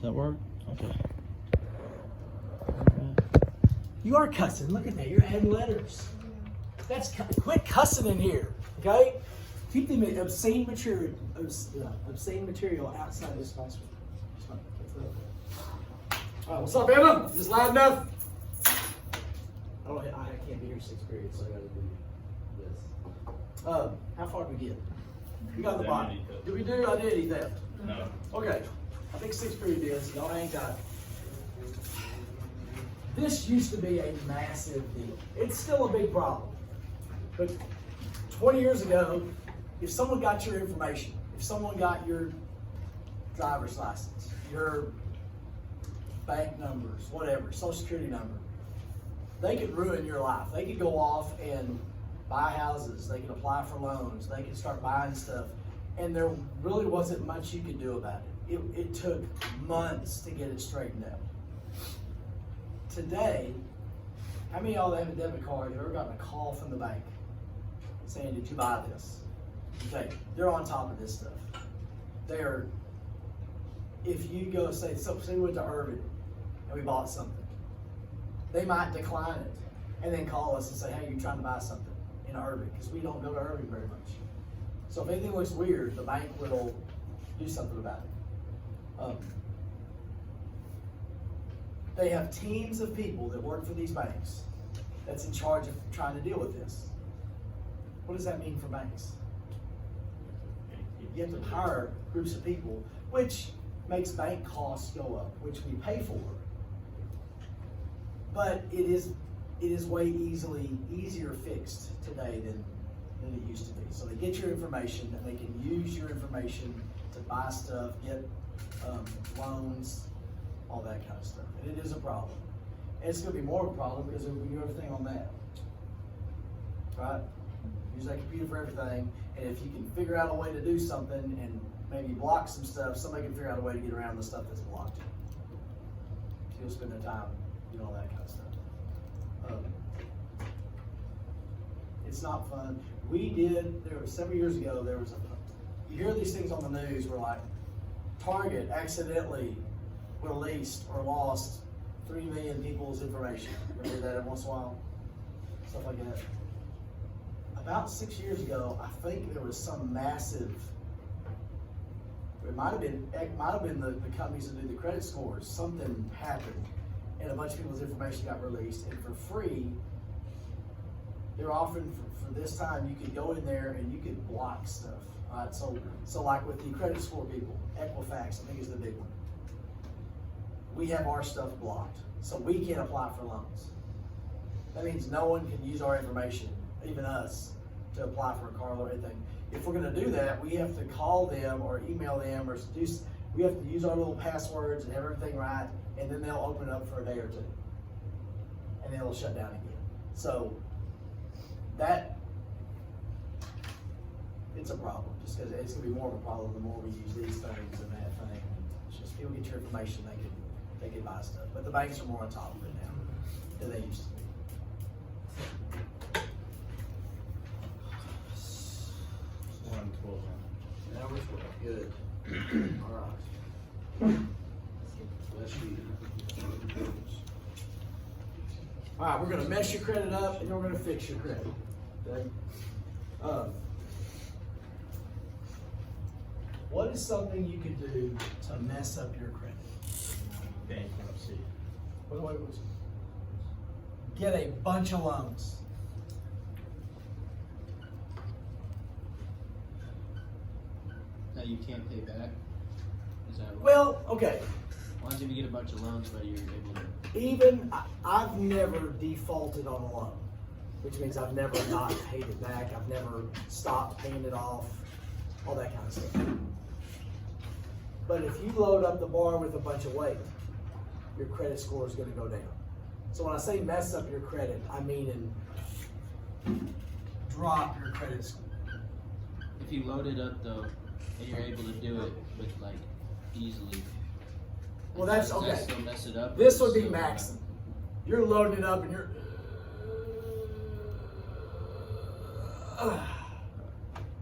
that work? Okay. You are cussing. Look at that. You're adding letters. Quit cussing in here. Okay? Keep the obscene material outside this classroom. All right, what's up, Emma? Is this loud enough? I can't be here 6th period, so I got to do this. How far did we get? We got the bottom. Did we do identity theft? No. Okay. I think 6th period is. Y'all ain't got it. This used to be a massive deal. It's still a big problem. But 20 years ago, if someone got your information, if someone got your driver's license, your bank numbers, whatever, social security number, they could ruin your life. They could go off and buy houses. They could apply for loans. They could start buying stuff. And there really wasn't much you could do about it. It took months to get it straightened out. Today, how many of y'all have a debit card? Have ever gotten a call from the bank saying, did you buy this? Okay, they're on top of this stuff. If you go say we went to Irvin and we bought something, they might decline it and then call us and say, hey, you're trying to buy something in Irvin, because we don't go to Irvin very much. So if anything looks weird, the bank will do something about it. They have teams of people that work for these banks that's in charge of trying to deal with this. What does that mean for banks? You have to hire groups of people, which makes bank costs go up, which we pay for. But it is way easier fixed today than it used to be. So they get your information and they can use your information to buy stuff, get loans, all that kind of stuff. And it is a problem. And it's going to be more of a problem because we do everything on that. Right? Use that computer for everything. And if you can figure out a way to do something and maybe block some stuff, somebody can figure out a way to get around the stuff that's blocked. You'll spend their time doing all that kind of stuff. It's not fun. Several years ago, you hear these things on the news where like Target accidentally released or lost 3 million people's information. You hear that every once in a while? Stuff like that. About 6 years ago, I think there was some massive, it might have been the companies that do the credit scores. Something happened and a bunch of people's information got released, and for free, they're offering for this time, you could go in there and you could block stuff. Right? So like with the credit score people, Equifax, I think is the big one. We have our stuff blocked, so we can't apply for loans. That means no one can use our information, even us, to apply for a car or anything. If we're going to do that, we have to call them or email them or we have to use our little passwords and have everything right, and then they'll open it up for a day or two, and then it'll shut down again. So it's a problem, just because it's going to be more of a problem the more we use these things and that thing. It's just people get your information, they can buy stuff. But the banks are more on top of it now than they used to be. 112. Now we're 12. Good. All right. Let's read it. All right, we're going to mess your credit up, and then we're going to fix your credit. Okay? What is something you could do to mess up your credit? Bankruptcy. What was it? Get a bunch of loans. That you can't pay back? Is that right? Well, okay. Why don't you get a bunch of loans but you're able to? Even I've never defaulted on a loan, which means I've never not paid it back. I've never stopped paying it off, all that kind of stuff. But if you load up the bar with a bunch of weight, your credit score is going to go down. So when I say mess up your credit, I mean drop your credit score. If you load it up though, and you're able to do it with like easily. Well, that's does okay. That still mess it up? This would be maxing. You're loading it up and you're.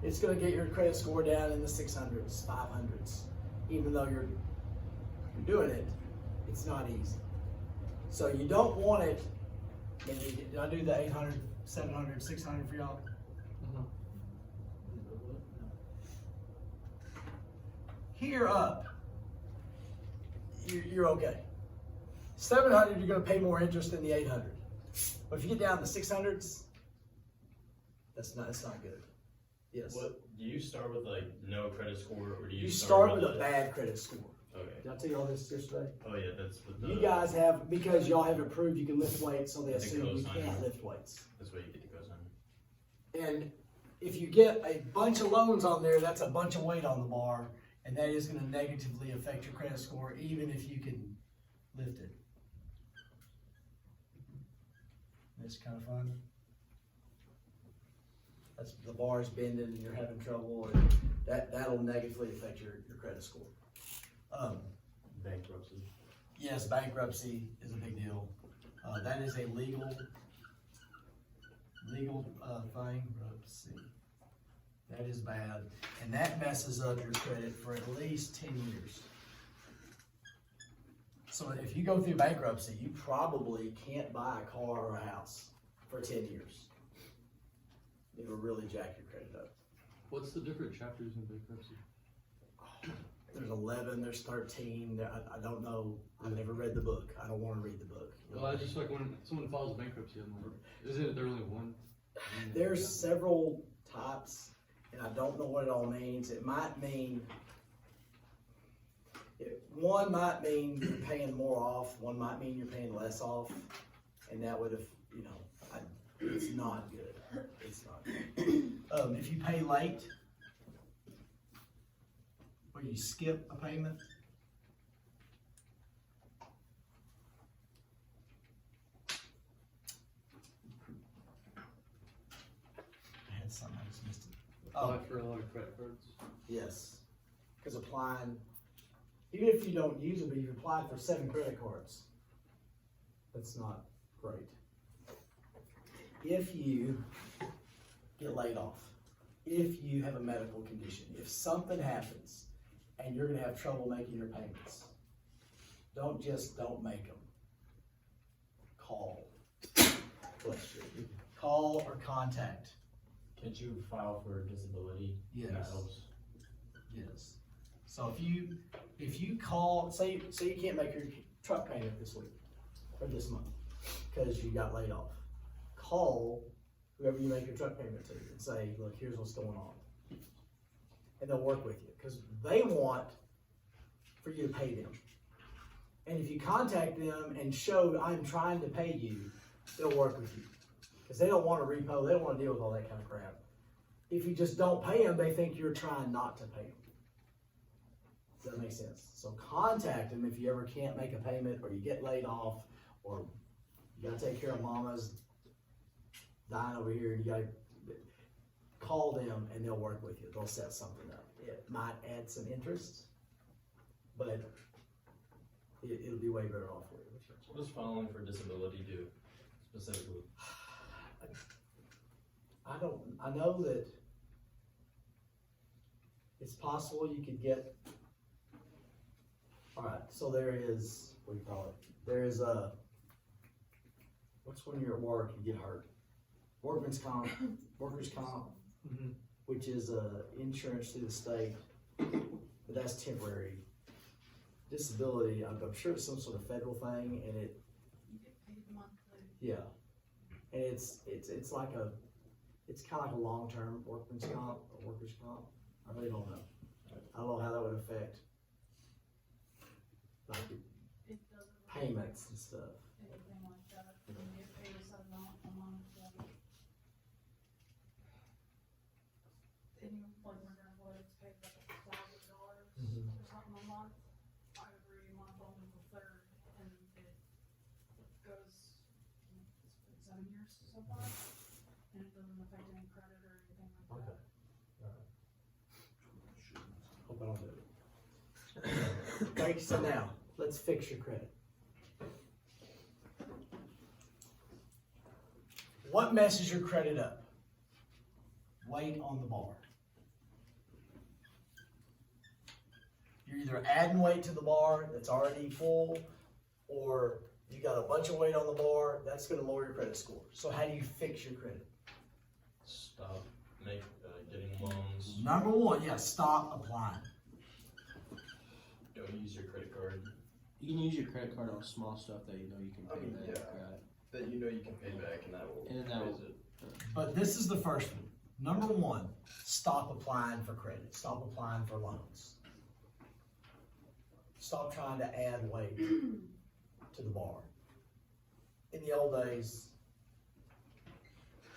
It's going to get your credit score down in the 600s, 500s, even though you're doing it, it's not easy. So you don't want it, did I do the 800, 700, 600 for y'all? Here up, you're okay. 700, you're gonna pay more interest than the 800. But if you get down to the 600s, that's not good. Yes. What, do you start with like no credit score, or do you You start with a a bad credit score. Okay. Did I tell you all this yesterday? Oh yeah, that's what the. You guys have, because y'all have approved you can lift weights, so they The assume you cosign. can't lift weights. That's what you get the cosign. And if you get a bunch of loans on there, that's a bunch of weight on the bar, and that is gonna negatively affect your credit score, even if you can lift it. It's kind of fun. That's, the bar's bending and you're having trouble, and that'll negatively affect your credit score. Bankruptcy. Yes, bankruptcy is a big deal. That is a legal thing. Let's see. That is bad, and that messes up your credit for at least 10 years. So if you go through bankruptcy, you probably can't buy a car or a house for 10 years. It'll really jack your credit up. What's the different chapters in bankruptcy? There's 11, there's 13. I don't know. I've never read the book. I don't want to read the book. Well, I just like when someone files bankruptcy, I'm like, isn't there only one? There's several types, and I don't know what it all means. It might mean, one might mean you're paying more off, one might mean you're paying less off, and that would have, it's not good. It's not good. If you pay late, or you skip a payment, I had something, I just missed it. Apply for a lot of credit cards. Yes, because applying, even if you don't use it, but you've applied for 7 credit cards, that's not great. If you get laid off, if you have a medical condition, if something happens and you're gonna have trouble making your payments, don't make them. Call. Bless you. Call or contact. Can't you file for disability? Yes. That helps. Yes. So if you call, say you can't make your truck payment this week or this month because you got laid off, call whoever you make your truck payment to and say, look, here's what's going on, and they'll work with you because they want for you to pay them. And if you contact them and show I'm trying to pay you, they'll work with you because they don't want to repo, they don't want to deal with all that kind of crap. If you just don't pay them, they think you're trying not to pay them. Does that make sense? So contact them if you ever can't make a payment or you get laid off or you gotta take care of mama's dying over here and you gotta call them and they'll work with you. They'll set something up. It might add some interest, but it'll be way better off for you. What does filing for disability do specifically? I know that it's possible you could get, all right, so there is, what do you call it? There is what's when you're at work, you get hurt? Workers' comp, which is insurance through the state, but that's temporary. Disability, I'm sure it's some sort of federal thing, and it. You get paid monthly. Yeah, and it's kind of like a long-term workers' comp. I really don't know. I don't know how that would affect like It doesn't. payments and stuff. Anything like that. You get paid a certain amount a month. Then you, like, for example, it's paid like $1,000 or something a month. Every month on the 3rd, and it goes, it's 7 years so far, and it doesn't affect any credit or anything like that. Hope I don't do it. Okay, so now, let's fix your credit. What messes your credit up? Weight on the bar. You're either adding weight to the bar that's already full, or you got a bunch of weight on the bar, that's gonna lower your credit score. So how do you fix your credit? Stop getting loans. Number one, yeah, stop applying. Don't use your credit card. You can use your credit card on small stuff that you know you can I pay mean, back, yeah. right? That you know you can pay back, and that will And that raise will- it. But this is the first one. Number one, stop applying for credit. Stop applying for loans. Stop trying to add weight to the bar. In the old days,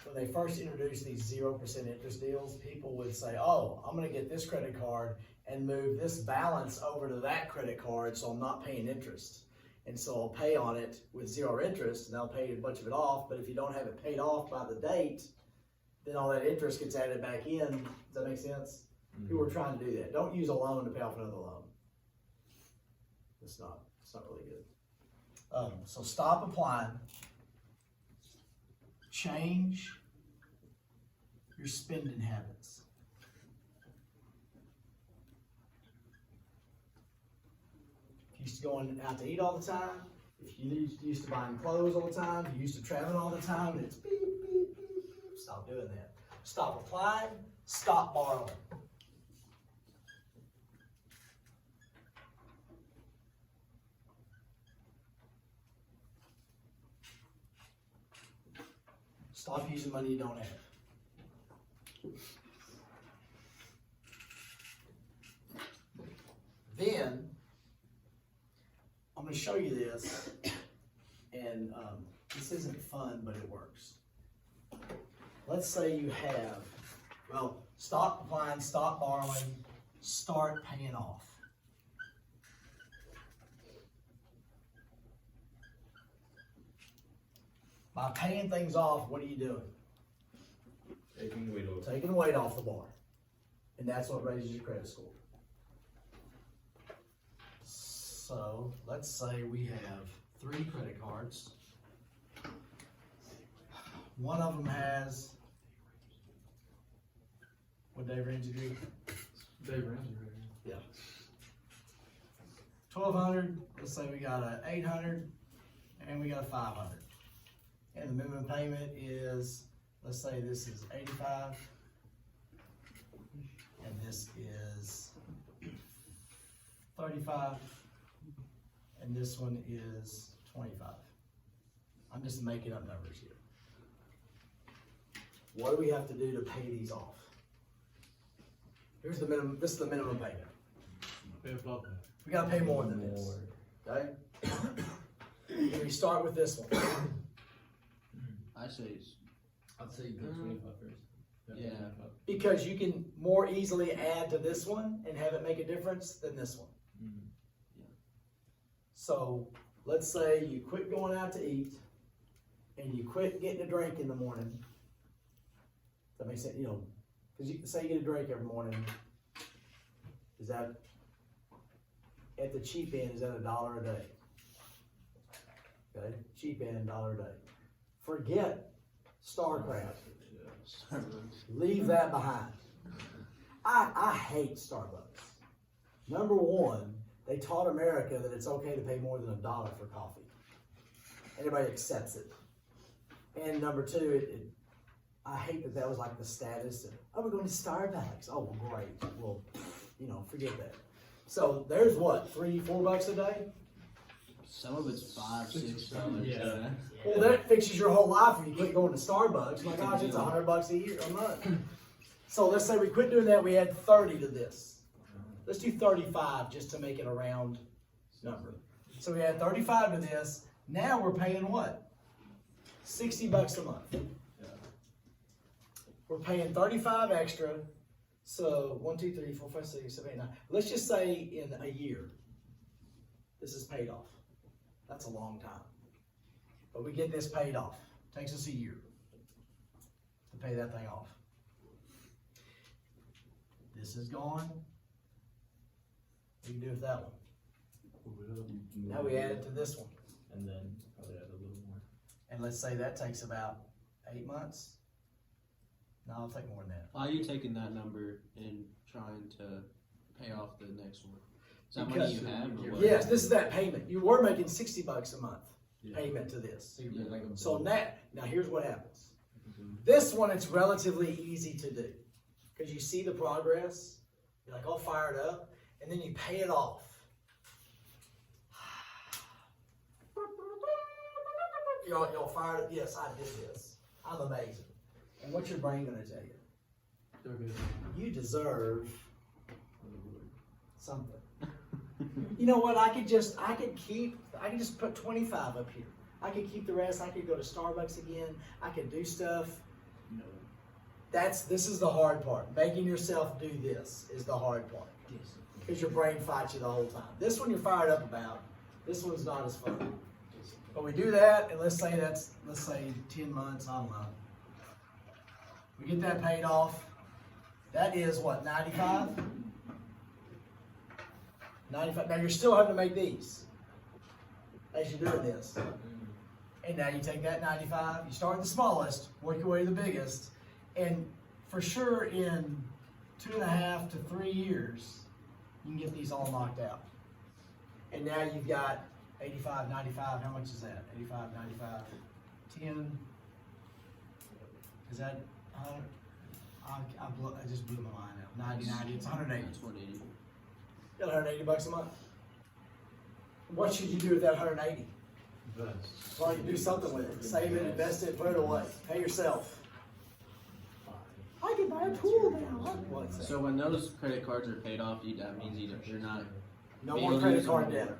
when they first introduced these 0% interest deals, people would say, oh, I'm gonna get this credit card and move this balance over to that credit card so I'm not paying interest. And so I'll pay on it with 0 interest and I'll pay a bunch of it off, but if you don't have it paid off by the date, then all that interest gets added back in. Does that make sense? People are trying to do that. Don't use a loan to pay off another loan. It's not really good. So stop applying. Change your spending habits. If you used to going out to eat all the time, if you used to buying clothes all the time, if you used to traveling all the time, and it's beep, beep, beep, beep, stop doing that. Stop applying, stop borrowing. Stop using money you don't have. Then, I'm going to show you this, and this isn't fun, but it works. Let's say you have, well, stop applying, stop borrowing, start paying off. By paying things off, what are you doing? Taking weight off. Taking weight off the bar. And that's what raises your credit score. So let's say we have 3 credit cards. One of them has, what Dave Ramsey do? Dave Ramsey, right? Yeah. 1,200, let's say we got a 800, and we got a 500. And the minimum payment is, let's say this is 85, and this is 35, and this one is 25. I'm just making up numbers here. What do we have to do to pay these off? Here's the minimum, this is the minimum payment. Pay above that. We gotta pay more than this, okay? We start with this one. I say, I'd say go 25 first. Yeah. 25. Because you can more easily add to this one and have it make a difference than this one. Yeah. So let's say you quit going out to eat and you quit getting a drink in the morning. That makes sense, you know, because you say you get a drink every morning. Is that, at the cheap end, is that $1 a day? Okay, cheap end, $1 a day. Forget StarCraft. Leave that behind. I hate Starbucks. Number one, they taught America that it's okay to pay more than $1 for coffee. Everybody accepts it. And number two, I hate that was like the status. Oh, we're going to Starbucks. Oh, well, great. Well, you know, forget that. So there's what, $3-4 a day? some of it's $5-6. Yeah. Well, that fixes your whole life if you quit going to Starbucks. My gosh, it's $100 a year, a month. So let's say we quit doing that, we add 30 to this. Let's do 35 just to make it a round number. So we add 35 to this. Now we're paying what? $60 a month. We're paying 35 extra. So 1, 2, 3, 4, 5, 6, 7, 8, 9. Let's just say in a year, this is paid off. That's a long time. But we get this paid off. Takes us a year to pay that thing off. This is gone. What do you do with that one? Now we add it to this one. And then probably add a little more. And let's say that takes about 8 months. No, I'll take more than that. Why are you taking that number and trying to pay off the next one? Is that money you have or what? Yes, this is that payment. You were making $60 a month Yeah. payment to this. So you get like a So now here's what happens. Mhm. This one, it's relatively easy to do because you see the progress. You're like all fired up, and then you pay it off. You're all fired up. Yes, I did this. I'm amazing. And what's your brain gonna tell you? They're good. You deserve something. You know what? I could just put 25 up here. I could keep the rest. I could go to Starbucks again. I could do stuff. No. This is the hard part. Making yourself do this is the hard part. Because your brain fights you the whole time. This one you're fired up about. This one's not as fun. But we do that, and let's say 10 months, I don't know. We get that paid off. That is what, 95? 95. Now you're still having to make these as you're doing this. And now you take that 95, you start the smallest, work your way to the biggest, and for sure in 2.5 to 3 years, you can get these all knocked out. And now you've got 85, 95, how much is that? 85, 95, 10, is that 100? I just blew my mind out. 90, 90, it's 180. That's 180. Got $180 a month. What should you do with that 180? Best. Well, you do something with it. Save it, invest it, put it away. Pay yourself. I can buy a pool now. What's that? So when those credit cards are paid off, that means you're not, No you more don't credit use card them debt. anymore.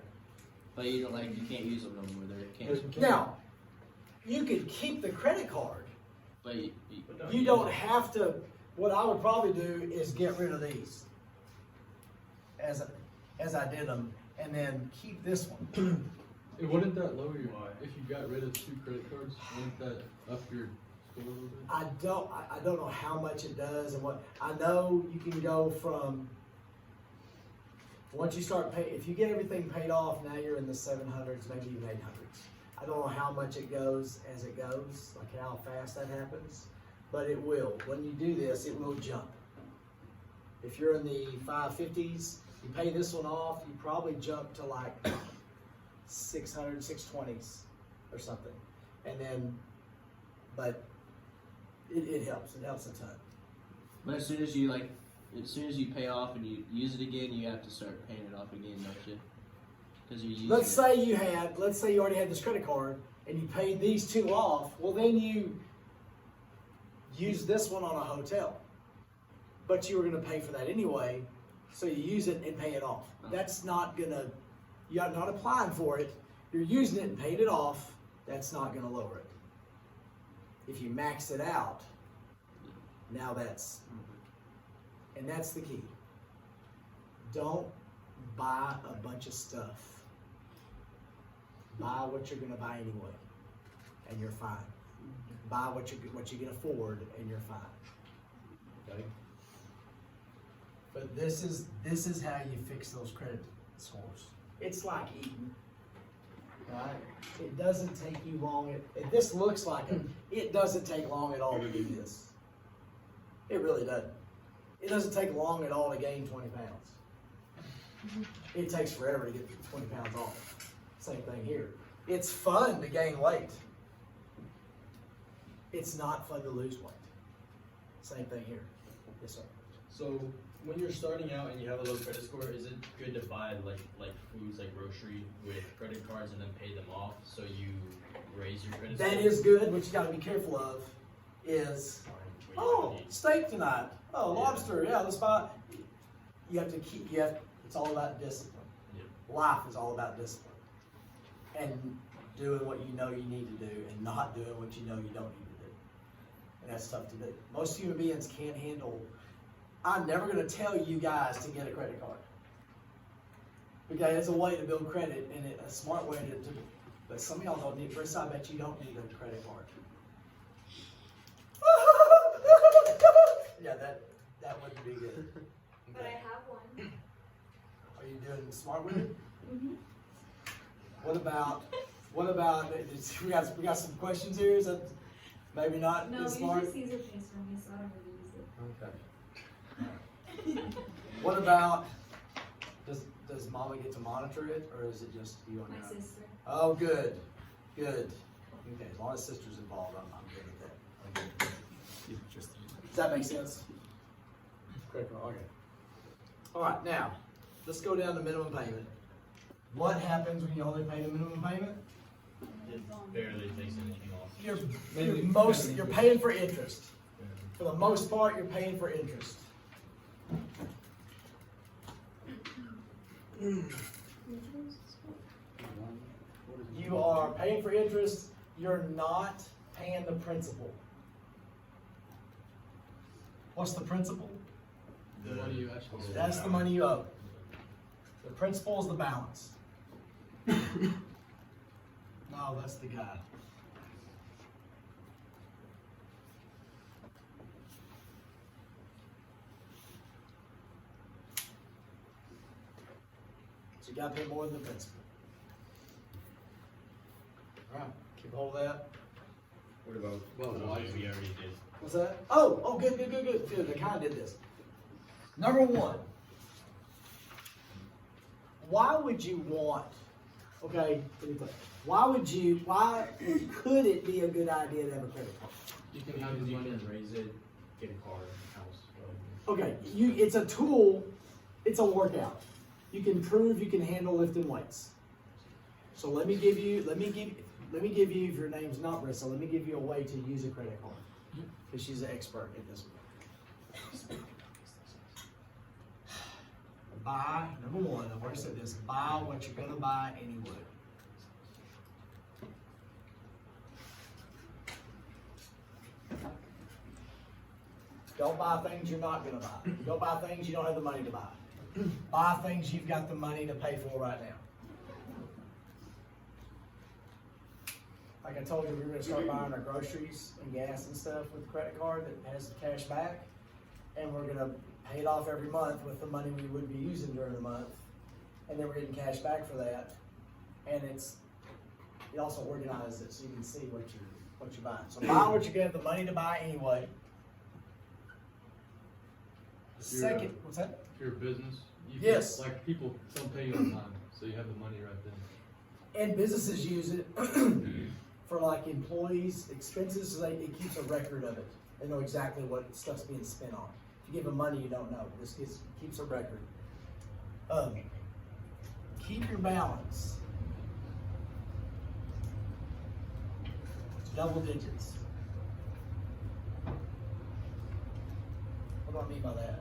But you don't you can't use them no more. They're canceled. Now, you could keep the credit card. But You don't have to. What I would probably do is get rid of these as I did them, and then keep this one. And wouldn't that lower your, if you got rid of 2 credit cards, wouldn't that up your score a little bit? I don't know how much it does and what. I know you can go from, once you start pay, if you get everything paid off, now you're in the 700s, maybe even 800s. I don't know how much it goes as it goes, like how fast that happens, but it will. When you do this, it will jump. If you're in the 550s, you pay this one off, you probably jump to like 600, 620s or something. And then, but it helps. It helps a ton. But as soon as you pay off and you use it again, you have to start paying it off again, don't you? Because you use Let's say you already had this credit card and you paid these 2 off. Well, then you use this one on a hotel, but you were going to pay for that anyway, so you use it and pay it off. That's not gonna. You're not applying for it. You're using it and paid it off. That's not going to lower it. If you max it out, now that's the key. Don't buy a bunch of stuff. Buy what you're going to buy anyway, and you're fine. Buy what you can afford, and you're fine. Okay. But this is how you fix those credit scores. It's like eating, right? It doesn't take you long. This looks like it doesn't take long at all to do this. It really doesn't. It doesn't take long at all to gain 20 pounds. It takes forever to get 20 pounds off. Same thing here. It's fun to gain weight. It's not fun to lose weight. Same thing here. Yes, sir. So when you're starting out and you have a low credit score, is it good to buy like foods like grocery with credit cards and then pay them off so you raise your credit score? That is good. What you got to be careful of is, steak tonight. Oh, lobster. Yeah, let's buy. You have to keep. It's all about discipline. Yeah. Life is all about discipline, and doing what you know you need to do, and not doing what you know you don't need to do. And that's tough to do. Most human beings can't handle. I'm never going to tell you guys to get a credit card. Okay, it's a way to build credit and a smart way to but some of y'all don't need, Chris, I bet you don't need a credit card. Yeah, that wouldn't be good. But I have one. Are you doing smart with it? Mm-hmm. What about, we got some questions here, is that maybe not No, as usually smart? Caesar pays for me, so I don't really use it. Okay. What about, does does mama get to monitor it, or is it just you on My your own? sister. Oh, good, good. Okay, as long as sister's involved, I'm good with that. I'm good. Does that make sense? Credit card, okay. All right, now, let's go down to minimum payment. What happens when you only pay the minimum payment? It barely takes anything off. You're paying for interest. For the most part, you're paying for interest. You are paying for interest, you're not paying the principal. What's the principal? The money you actually. That's the money you owe. The principal is the balance. No, that's the guy. So you gotta pay more than the principal. Alright, keep hold of that. What about? Well, oh, why- we already did. What's that? Oh, good. I kinda did this. Number one. Why would you want, okay, let me tell you, why could it be a good idea to have a credit card? You can have the You money. can raise it, get a car, house. Okay, it's a tool, it's a workout. You can prove you can handle lifting weights. So let me give you, if your name's not Brissa, let me give you a way to use a credit card. Because she's an expert in this one. Buy, number one, I've already said this, buy what you're gonna buy anyway. Don't buy things you're not gonna buy. Don't buy things you don't have the money to buy. Buy things you've got the money to pay for right now. Like I told you, we were gonna start buying our groceries and gas and stuff with a credit card that has the cash back. And we're gonna pay it off every month with the money we would be using during the month. And then we're getting cash back for that. And it also organizes it so you can see what you're buying. So buy what you're gonna have the money to buy anyway. The You're, second, what's that? If you're a business, you Yes. can, like people don't pay you on time, so you have the money right then. And businesses use it for like employees' expenses, so it keeps a record of it. They know exactly what stuff's being spent on. If you give them money, you don't know. This keeps a record. Keep your balance. Double digits. What do I mean by that?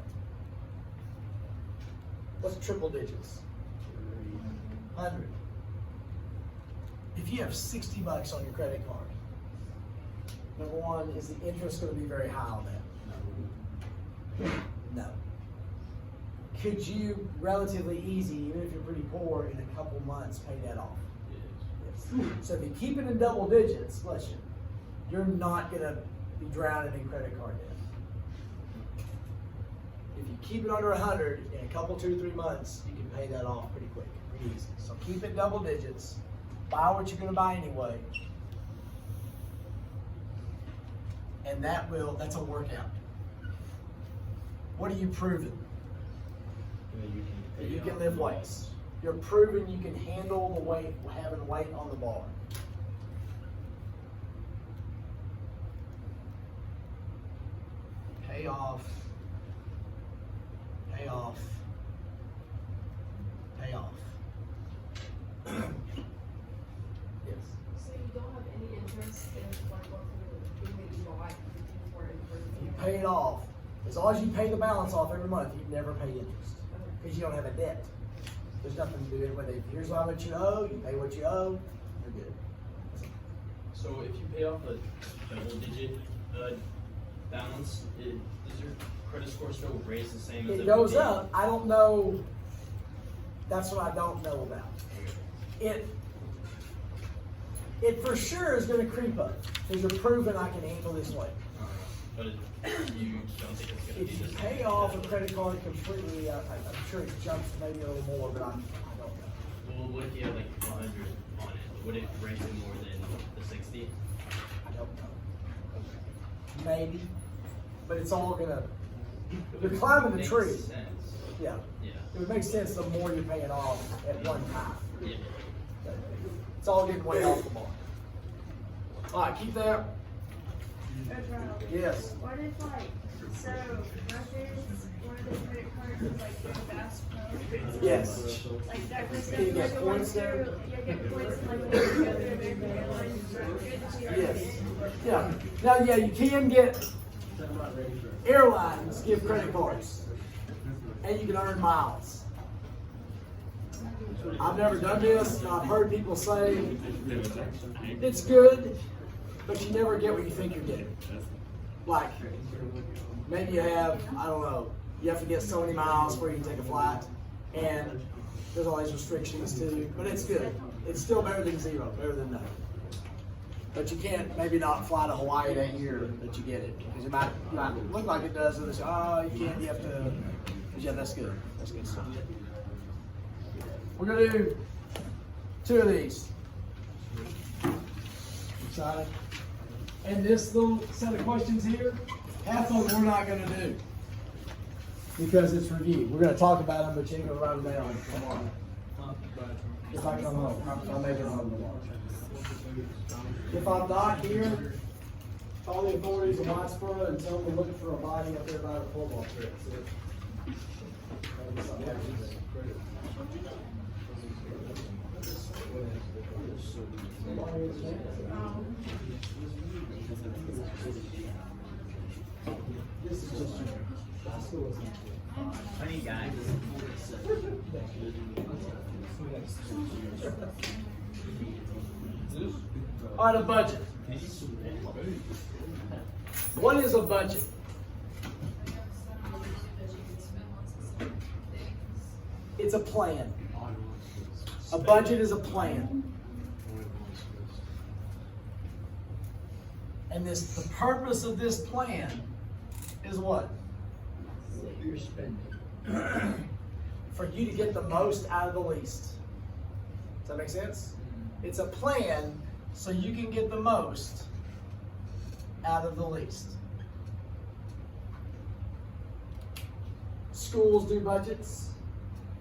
What's triple digits? 100. If you have $60 on your credit card, number one, is the interest going to be very high on that? No. Could you relatively easy, even if you're pretty poor, in a couple months pay that off? Yes. So if you keep it in double digits, bless you, you're not going to be drowning in credit card debt. If you keep it under 100, in a couple, 2 or 3 months, you can pay that off pretty quick, pretty easy. So keep it double digits. Buy what you're gonna buy anyway. And that's a workout. What are you proving? That you can lift weights. You're proving you can handle the weight, having weight on the bar. Pay off. Pay off. Pay off. Yes. So you don't have any interest in like what the thing that you bought for You it? pay it off. As long as you pay the balance off every month, you never pay interest. Because you don't have a debt. There's nothing to do with it. Here's how much you owe, you pay what you owe, you're good. So if you pay off a double-digit balance, does your credit score still raise the same as It goes up. I don't know. That's what I don't know about. It for sure is going to creep up because you're proving I can handle this weight. But you don't think it's going to be If you this pay off a credit card completely, I'm sure it jumps maybe a little more, but I don't know. Well, what if you have like 100 on it? Would it rank it more than the 60? I don't know. Maybe, but it's all gonna. You're climbing the Makes tree. sense. Yeah. Yeah. it would make sense the more you're paying off at one time. Yeah. It's all getting way off the mark. All right, keep that. Yes. What if like, so Rush's, one of the credit cards is like your Bass Pro? Yes. Like that was Can you get like points there? You get points and like when you go through American Airlines, Yes. Yeah. Now, yeah, you can get airlines give credit cards, and you can earn miles. I've never done this, and I've heard people say it's good, but you never get what you think you're getting. Like, maybe you have, I don't know, you have to get so many miles before you can take a flight, and there's all these restrictions too, but it's good. It's still better than zero, better than nothing. But you can't maybe not fly to Hawaii that year that you get it, because it might look like it does, and they say, oh, you can't, you have to, but yeah, that's good. That's good stuff. We're gonna do 2 of these. Excited? And this little set of questions here, half of them we're not gonna do because it's review. We're gonna talk about them, but you ain't gonna write them down tomorrow. If I come home, I'll make it home tomorrow. If I'm not here, call the authorities in Whitesboro and tell them we're looking for a body up there by the football field. This is just Funny guy. all right, a budget. What is a budget? It's a plan. A budget is a plan. And the purpose of this plan is what? You're spending. For you to get the most out of the least. Does that make sense? It's a plan so you can get the most out of the least. Schools do budgets.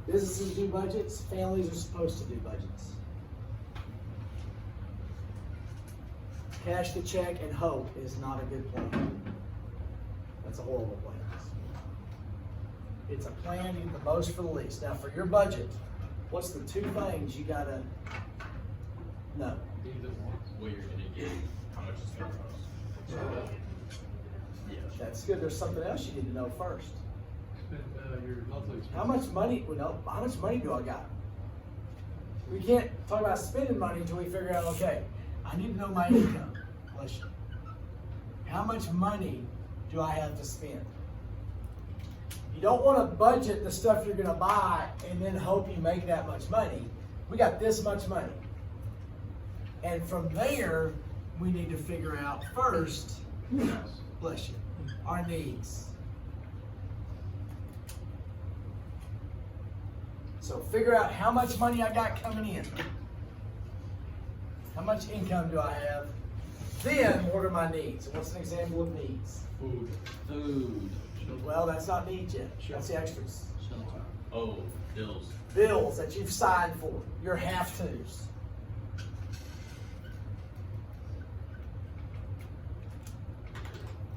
Businesses do budgets. Families are supposed to do budgets. Cash the check and hope is not a good plan. That's a horrible plan. It's a plan, you get the most for the least. Now for your budget, what's the 2 things you gotta know? What you're gonna get, how much it's gonna cost. Yeah. That's good. There's something else you need to know first. Your monthly expenses. How much money, how much money do I got? We can't talk about spending money until we figure out, okay, I need to know my income. Bless you. How much money do I have to spend? You don't want to budget the stuff you're going to buy and then hope you make that much money. We got this much money. And from there, we need to figure out first, bless you, our needs. So figure out how much money I got coming in. How much income do I have? Then what are my needs? What's an example of needs? Food. Food. Well, that's not needs yet. That's the extras. Oh, bills. Bills that you've signed for. Your have-tos.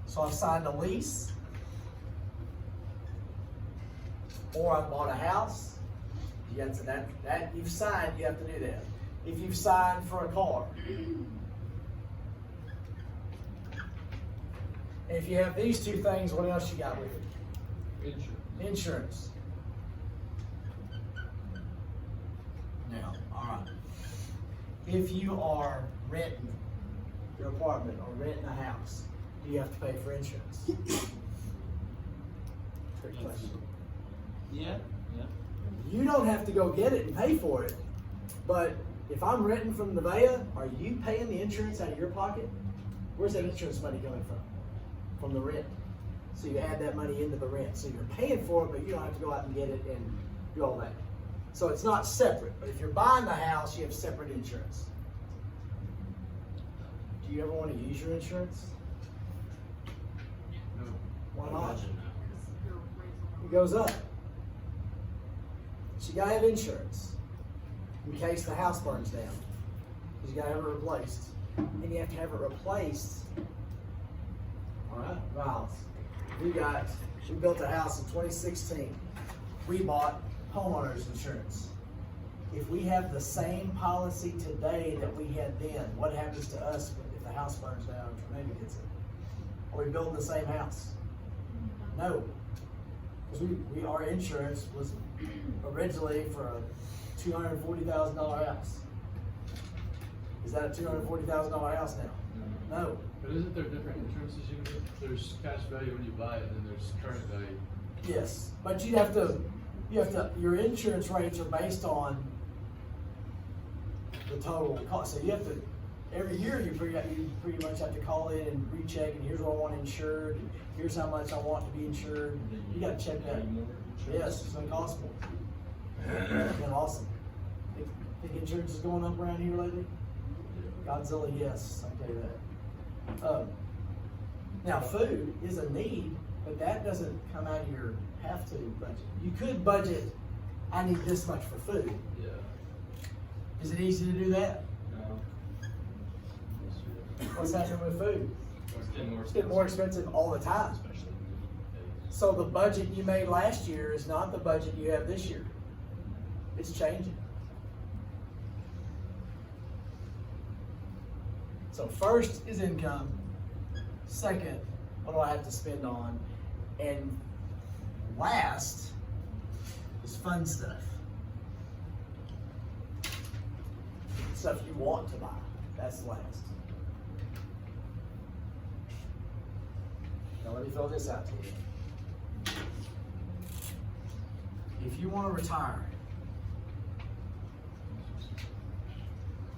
So I've signed a lease. Or I've bought a house. You got to that you've signed, you have to do that. If you've signed for a car. And if you have these 2 things, what else you got with it? Insurance. Now, all right. If you are renting your apartment or renting a house, do you have to pay for insurance? Great question. Yeah. Yeah. You don't have to go get it and pay for it. But if I'm renting from Nevaeh, are you paying the insurance out of your pocket? Where's that insurance money coming from? From the rent. So you add that money into the rent. So you're paying for it, but you don't have to go out and get it and do all that. So it's not separate. But if you're buying the house, you have separate insurance. Do you ever want to use your insurance? No. Why not? Imagine It goes up. So you gotta have insurance in case the house burns down. Because you gotta have it replaced. And you have to have it replaced. Alright, Miles. We built a house in 2016. We bought homeowners insurance. If we have the same policy today that we had then, what happens to us if the house burns down and a tornado hits it? Are we building the same house? No. Because our insurance was originally for a $240,000 house. Is that a $240,000 house now? No. But isn't there different insurances you can get? There's cash value when you buy it, and then there's current value. Yes, but your insurance rates are based on the total cost. So you have to, every year you pretty much have to call in and recheck, and here's what I want insured, and here's how much I want to be insured. You gotta check that. Yes, it's gonna cost more. It's been awesome. Think insurance is going up around here lately? Godzilla, yes, I tell you that. Now, food is a need, but that doesn't come out of your have-to budget. You could budget, I need this much for food. Yeah. Is it easy to do that? No. What's happening with food? It's getting more expensive all the time. Especially meat. So the budget you made last year is not the budget you have this year. It's changing. So first is income. Second, what do I have to spend on? And last is fun stuff. Stuff you want to buy. That's last. Now let me throw this out to you. If you want to retire,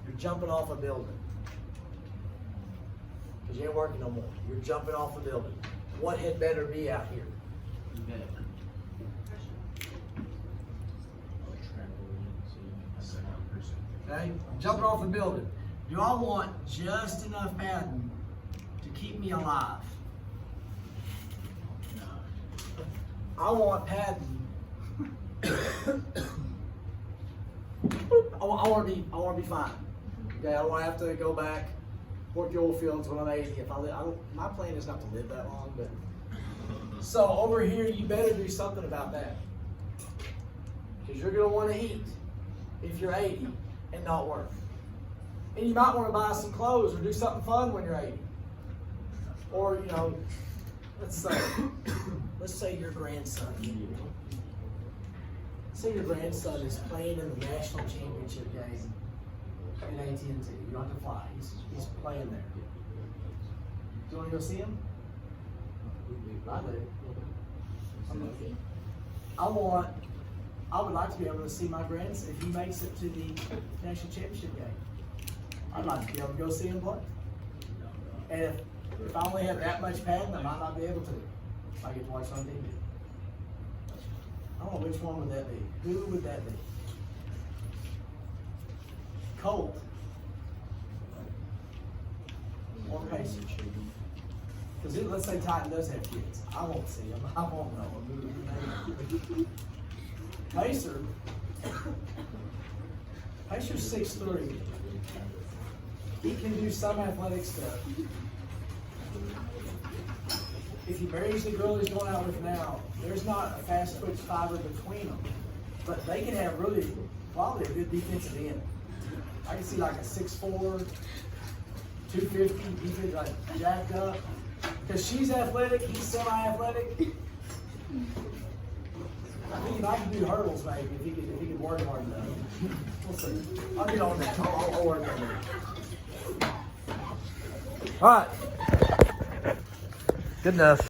you're jumping off a building. Because you ain't working no more. You're jumping off a building. What had better be out here? Okay? Jumping off the building. Do I want just enough padding to keep me alive? I want padding. I want to be fine. Okay, I don't want to have to go back, work the oil fields when I'm 80. If my plan is not to live that long, but so over here, you better do something about that, because you're gonna want to eat if you're 80 and not work, and you might want to buy some clothes or do something fun when you're 80, or let's say your grandson. Say your grandson is playing in the national championship game in AT&T. You don't have to fly. He's playing there. Do you want to go see him? I do. I would like to be able to see my grandson if he makes it to the national championship game. I'd like to be able to go see him play. And if I only have that much padding, I might not be able to. I get to watch on TV. I don't know which one would that be. Who would that be? Colt or Pacer? Because let's say Titan does have kids. I won't see them. I won't know. Pacer's 6'3". He can do some athletic stuff. If he marries the girl he's going out with now, there's not a fast twitch fiber between them. But they can have probably a good defensive end. I can see like a 6'4", 250, defense like jacked up. Because she's athletic, he's semi-athletic. I think I can do hurdles maybe if he could work hard enough. We'll see. I'll get on that. I'll work on that. All right. Good enough.